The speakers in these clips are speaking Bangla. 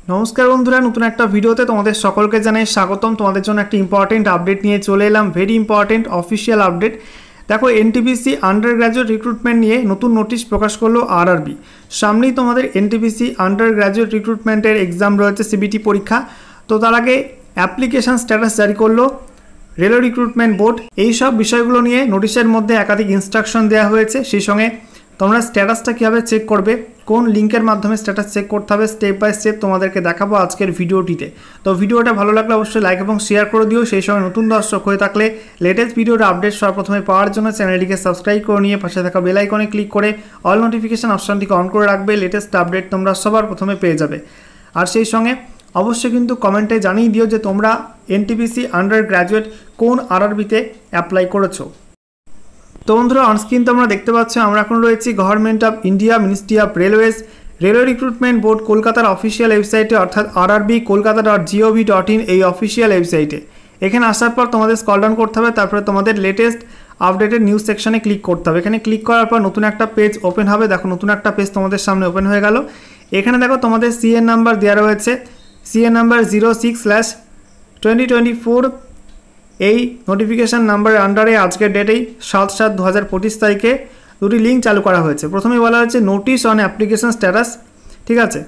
नमस्कार बंधुरा नतून एक भिडियोते तुम्हादेर सकलके जानाई स्वागतम। तुम्हादेर जोन्नो एक इम्पर्टेंट आपडेट निये चले एलाम, भेरि इम्पर्टेंट अफिशियल आपडेट। देखो एनटीपीसी आंडार ग्रेजुएट रिक्रुटमेंट निये नतून नोटिस प्रकाश करलो आरआरबी। सामनेई तुम्हादेर एनटीपीसी आंडार ग्रेजुएट रिक्रुटमेंटेर एग्जाम रयेछे, सीबीटी परीक्षा। तो तार आगे অ্যাপ্লিকেশন स्ट্যাটাস जारी करलो रेलवे रिक्रुटमेंट बोर्ड। এই সব বিষয়গুলো নিয়ে নোটিশের মধ্যে একাধিক ইনস্ট্রাকশন দেওয়া হয়েছে। সেই সঙ্গে তোমরা স্ট্যাটাসটা কিভাবে চেক করবে, কোন লিংকের মাধ্যমে স্ট্যাটাস চেক করতে হবে, স্টেপ বাই স্টেপ তোমাদেরকে দেখাবো আজকের ভিডিওটিতে। তো ভিডিওটা ভালো লাগলে অবশ্যই লাইক এবং শেয়ার করে দিও। সেই সঙ্গে নতুন দর্শক হয়ে থাকলে লেটেস্ট ভিডিওর আপডেট সর্বপ্রথমে পাওয়ার জন্য চ্যানেলটিকে সাবস্ক্রাইব করে নিয়ে পাশে থাকা বেল আইকনে ক্লিক করে অল নোটিফিকেশন অপশনটিকে অন করে রাখবে। লেটেস্ট আপডেট তোমরা সবার প্রথমে পেয়ে যাবে। আর সেই সঙ্গে অবশ্যই কিন্তু কমেন্টে জানিয়ে দিও যে তোমরা এনটিপিসি আন্ডার গ্র্যাজুয়েট কোন আরআরবিতে অ্যাপ্লাই করেছো। তো বন্ধুরা অনস্ক্রিন তোমরা দেখতে পাচ্ছ আমরা এখন রয়েছি government of India ministry of railways railway recruitment board কলকাতার অফিসিয়াল ওয়েবসাইটে অর্থাৎ rrb.kolkata.gov.in এই অফিসিয়াল ওয়েবসাইটে। এখানে আসার পর তোমাদের স্ক্রল ডাউন করতে হবে, তারপরে তোমাদের লেটেস্ট আপডেটেড নিউজ সেকশনে ক্লিক করতে হবে। এখানে ক্লিক করার পর নতুন একটা পেজ ওপেন হবে। দেখো নতুন একটা পেজ তোমাদের সামনে ওপেন হয়ে গেল। এখানে দেখো তোমাদের সিএন নাম্বার দেওয়া রয়েছে, সিএন নাম্বার 06/2024। এই নোটিফিকেশান নাম্বারের আন্ডারে আজকের ডেটেই 7/7/2025 তারিখে দুটি লিঙ্ক চালু করা হয়েছে। প্রথমে বলা হচ্ছে নোটিশ অন অ্যাপ্লিকেশন স্ট্যাটাস, ঠিক আছে,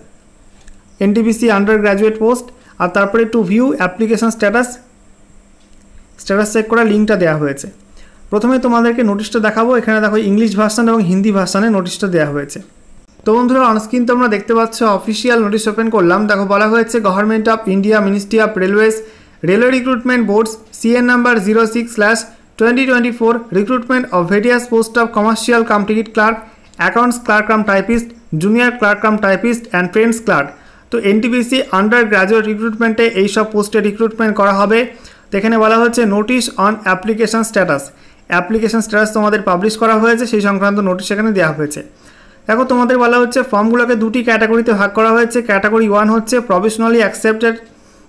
এনটিপিসি আন্ডার গ্র্যাজুয়েট পোস্ট। আর তারপরে to view application status check করা লিঙ্কটা দেওয়া হয়েছে। প্রথমে তোমাদেরকে নোটিশটা দেখাবো। এখানে দেখো ইংলিশ ভার্সান এবং হিন্দি ভার্সানে নোটিশটা দেওয়া হয়েছে। তো বন্ধুরা অনস্ক্রিন তোমরা দেখতে পাচ্ছ অফিসিয়াল নোটিশ ওপেন করলাম। দেখো বলা হয়েছে government of India ministry of railways railway recruitment boards CEN number 06/2024 recruitment of various post of commercial cum ticket clerk, accounts clerk cum typist, junior clerk cum typist and trains clerk. তো এনটিপিসি আন্ডার গ্র্যাজুয়েট রিক্রুটমেন্টে এইসব পোস্টে রিক্রুটমেন্ট করা হবে। তো এখানে বলা হচ্ছে notice on application status, application status তোমাদের পাবলিশ করা হয়েছে, সেই সংক্রান্ত নোটিশ এখানে দেওয়া হয়েছে। দেখো তোমাদের বলা হচ্ছে ফর্মগুলোকে দুটি ক্যাটাগরিতে ভাগ করা হয়েছে। ক্যাটাগরি 1 হচ্ছে প্রভিশনালি অ্যাকসেপ্টেড,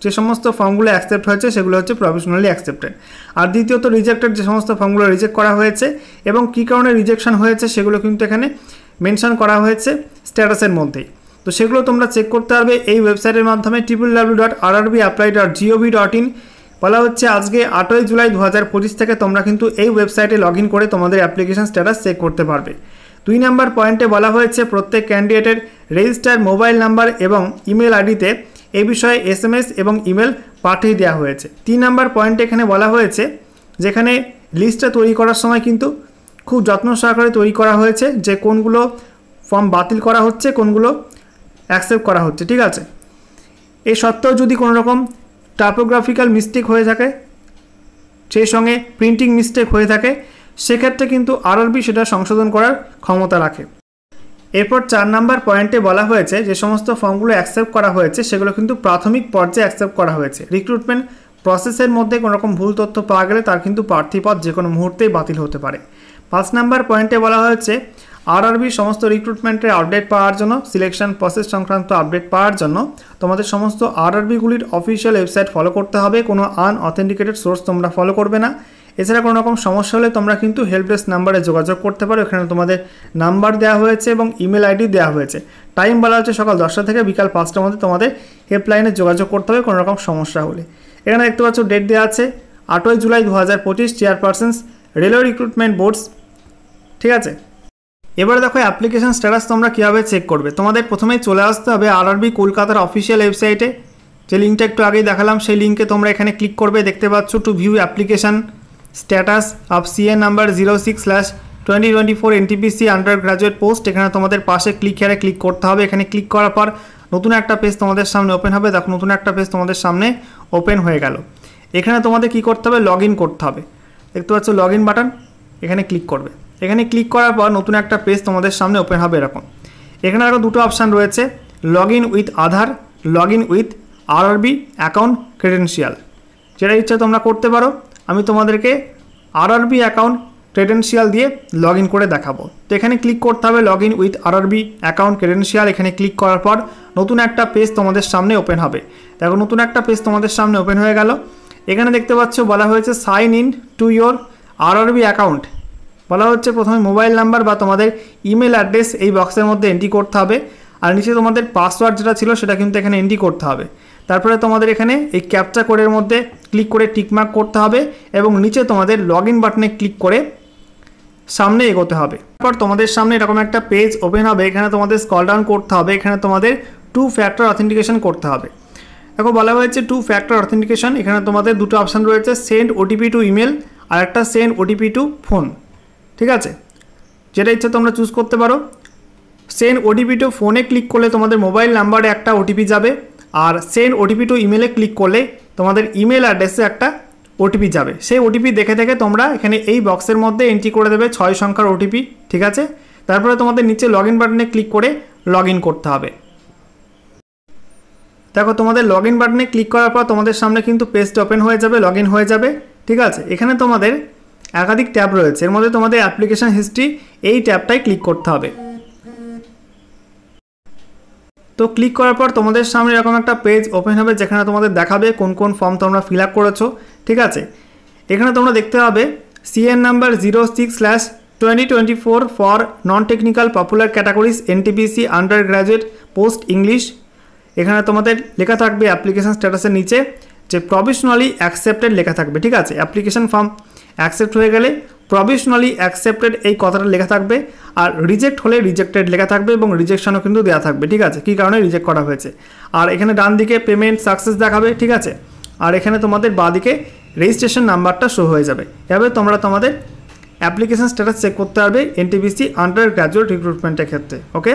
যে সমস্ত ফর্মগুলো অ্যাকসেপ্ট হয়েছে সেগুলো হচ্ছে প্রভিশনালি অ্যাকসেপ্টেড। আর দ্বিতীয়ত রিজেক্টেড, যে সমস্ত ফর্মগুলো রিজেক্ট করা হয়েছে এবং কী কারণে রিজেকশন হয়েছে সেগুলো কিন্তু এখানে মেনশন করা হয়েছে স্ট্যাটাসের মধ্যেই। তো সেগুলো তোমরা চেক করতে পারবে এই ওয়েবসাইটের মাধ্যমে www.rrbapply.gov.in। বলা হচ্ছে আজকে 8ই জুলাই 2025 থেকে তোমরা কিন্তু এই ওয়েবসাইটে লগ ইন করে তোমাদের অ্যাপ্লিকেশন স্ট্যাটাস চেক করতে পারবে। 2 নম্বর পয়েন্টে বলা হয়েছে প্রত্যেক ক্যান্ডিডেটের রেজিস্টার্ড মোবাইল নাম্বার এবং ইমেল আইডিতে এই বিষয়ে এসএমএস এবং ইমেল পাঠিয়ে দেওয়া হয়েছে। 3 নম্বর পয়েন্টে এখানে বলা হয়েছে যেখানে লিস্টটা তৈরি করার সময় কিন্তু খুব যত্ন সহকারে তৈরি করা হয়েছে যে কোনগুলো ফর্ম বাতিল করা হচ্ছে, কোনগুলো অ্যাকসেপ্ট করা হচ্ছে, ঠিক আছে। এই সত্ত্বেও যদি কোনো রকম টাইপোগ্রাফিক্যাল মিস্টেক হয়ে থাকে, সেই সঙ্গে প্রিন্টিং মিস্টেক হয়ে থাকে, সেক্ষেত্রে কিন্তু আরআরবি সেটা সংশোধন করার ক্ষমতা রাখে। এরপর 4 নম্বর পয়েন্টে বলা হয়েছে যে সমস্ত ফর্মগুলো অ্যাকসেপ্ট করা হয়েছে সেগুলো কিন্তু প্রাথমিক পর্যায়ে অ্যাকসেপ্ট করা হয়েছে। রিক্রুটমেন্ট প্রসেসের মধ্যে কোনো রকম ভুল তথ্য পাওয়া গেলে তার কিন্তু প্রার্থী পদ যে কোনো মুহূর্তেই বাতিল হতে পারে। 5 নম্বর পয়েন্টে বলা হয়েছে আরআরবি সমস্ত রিক্রুটমেন্টের আপডেট পাওয়ার জন্য, সিলেকশন প্রসেস সংক্রান্ত আপডেট পাওয়ার জন্য তোমাদের সমস্ত আরআরবিগুলির অফিসিয়াল ওয়েবসাইট ফলো করতে হবে। কোনো আনঅথেন্টিকেটেড সোর্স তোমরা ফলো করবে না। এছাড়া কোনো রকম সমস্যা হলে তোমরা কিন্তু হেল্প ডেস্ক নাম্বারে যোগাযোগ করতে পারো। এখানে তোমাদের নাম্বার দেওয়া হয়েছে এবং ইমেল আইডি দেওয়া হয়েছে। টাইম বলা হচ্ছে সকাল 10টা থেকে বিকাল 5টার মধ্যে তোমাদের হেল্পলাইনে যোগাযোগ করতে হবে কোনো রকম সমস্যা হলে। এখানে দেখতে পাচ্ছ ডেট দেওয়া আছে 8ই জুলাই 2025, চেয়ারপারসনস রেলওয়ে রিক্রুটমেন্ট বোর্ডস, ঠিক আছে। এবারে দেখো অ্যাপ্লিকেশন স্ট্যাটাস তোমরা কীভাবে চেক করবে। তোমাদের প্রথমেই চলে আসতে হবে আরআরবি কলকাতার অফিসিয়াল ওয়েবসাইটে, যে লিঙ্কটা একটু আগেই দেখালাম সেই লিঙ্কে তোমরা এখানে ক্লিক করবে। দেখতে পাচ্ছ two view application status of CN number 06/2024 NTPC under graduate post. এখানে তোমাদের পাশে ক্লিক হেয়ারে ক্লিক করতে হবে। এখানে ক্লিক করার পর নতুন একটা পেজ তোমাদের সামনে ওপেন হবে। দেখো নতুন একটা পেজ তোমাদের সামনে ওপেন হয়ে গেল। এখানে তোমাদের কি করতে হবে, লগ ইন করতে হবে। দেখতে পাচ্ছ লগ ইন বাটন, এখানে ক্লিক করবে। এখানে ক্লিক করার পর নতুন একটা পেজ তোমাদের সামনে ওপেন হবে এরকম। এখানে আরও দুটো অপশান রয়েছে, log in with Aadhaar, log in with RRB account credential. যেটা ইচ্ছা তোমরা করতে পারো। আমি তোমাদেরকে আরআরবি অ্যাকাউন্ট ক্রেডেনশিয়াল দিয়ে লগ ইন করে দেখাবো। তো এখানে ক্লিক করতে হবে log in with RRB account credential. এখানে ক্লিক করার পর নতুন একটা পেজ তোমাদের সামনে ওপেন হবে। দেখো নতুন একটা পেজ তোমাদের সামনে ওপেন হয়ে গেল। এখানে দেখতে পাচ্ছ বলা হয়েছে sign in to your RRB account. বলা হচ্ছে প্রথমে মোবাইল নাম্বার বা তোমাদের ইমেল অ্যাড্রেস এই বক্সের মধ্যে এন্ট্রি করতে হবে। আর নিচে তোমাদের পাসওয়ার্ড যেটা ছিল সেটা কিন্তু এখানে এন্ট্রি করতে হবে। তারপরে তোমাদের এখানে এই ক্যাপচা কোডের মধ্যে ক্লিক করে টিকমার্ক করতে হবে এবং নিচে তোমাদের লগ ইন বাটনে ক্লিক করে সামনে এগোতে হবে। তারপর তোমাদের সামনে এরকম একটা পেজ ওপেন হবে, এখানে তোমাদের স্ক্রল ডাউন করতে হবে, এখানে তোমাদের 2 ফ্যাক্টর অথেন্টিকেশন করতে হবে। দেখো বলা হয়েছে 2 ফ্যাক্টর অথেন্টিকেশন, এখানে তোমাদের দুটো অপশান রয়েছে, সেন্ড ওটিপি টু ইমেল আর একটা সেন্ড ওটিপি টু ফোন। ঠিক আছে, যেটা ইচ্ছে তোমরা চুজ করতে পারো। সেন্ড ওটিপি টু ফোনে ক্লিক করলে তোমাদের মোবাইল নাম্বারে একটা ওটিপি যাবে, আর সেন্ড ওটিপি টু ইমেলে ক্লিক করলে তোমাদের ইমেল অ্যাড্রেসে একটা ওটিপি যাবে। সেই ওটিপি দেখে দেখে তোমরা এখানে এই বক্সের মধ্যে এন্ট্রি করে দেবে 6 সংখ্যার ওটিপি। ঠিক আছে, তারপরে তোমাদের নিচে লগ ইন বাটনে ক্লিক করে লগ ইন করতে হবে। দেখো তোমাদের লগ ইন বাটনে ক্লিক করার পর তোমাদের সামনে কিন্তু পেজটা ওপেন হয়ে যাবে, লগ ইন হয়ে যাবে। ঠিক আছে, এখানে তোমাদের একাধিক ট্যাব রয়েছে, এর মধ্যে তোমাদের অ্যাপ্লিকেশন হিস্ট্রি এই ট্যাবটাই ক্লিক করতে হবে। তো ক্লিক করার পর তোমাদের সামনে এরকম একটা পেজ ওপেন হবে, যেখানে তোমাদের দেখাবে কোন কোন ফর্ম তোমরা ফিল আপ করেছো। ঠিক আছে, এখানে তোমরা দেখতে পাবে CN number 06/2024 for non technical popular categories NTPC under graduate post English. এখানে তোমাদের লেখা থাকবে অ্যাপ্লিকেশন স্ট্যাটাসের নিচে যে প্রভিশনালি অ্যাকসেপ্টেড লেখা থাকবে। ঠিক আছে, অ্যাপ্লিকেশন ফর্ম অ্যাকসেপ্ট হয়ে গেলে প্রভিশনালি অ্যাকসেপ্টেড এই কথাটা লেখা থাকবে, আর রিজেক্ট হলে রিজেক্টেড লেখা থাকবে এবং রিজেকশনও কিন্তু দেওয়া থাকবে। ঠিক আছে, কী কারণে রিজেক্ট করা হয়েছে। আর এখানে ডান দিকে পেমেন্ট সাকসেস দেখাবে। ঠিক আছে, আর এখানে তোমাদের বাঁ দিকে রেজিস্ট্রেশন নাম্বারটা শো হয়ে যাবে। এভাবে তোমরা তোমাদের অ্যাপ্লিকেশন স্ট্যাটাস চেক করতে পারবে NTPC আন্ডার গ্র্যাজুয়েট রিক্রুটমেন্টের ক্ষেত্রে। ওকে।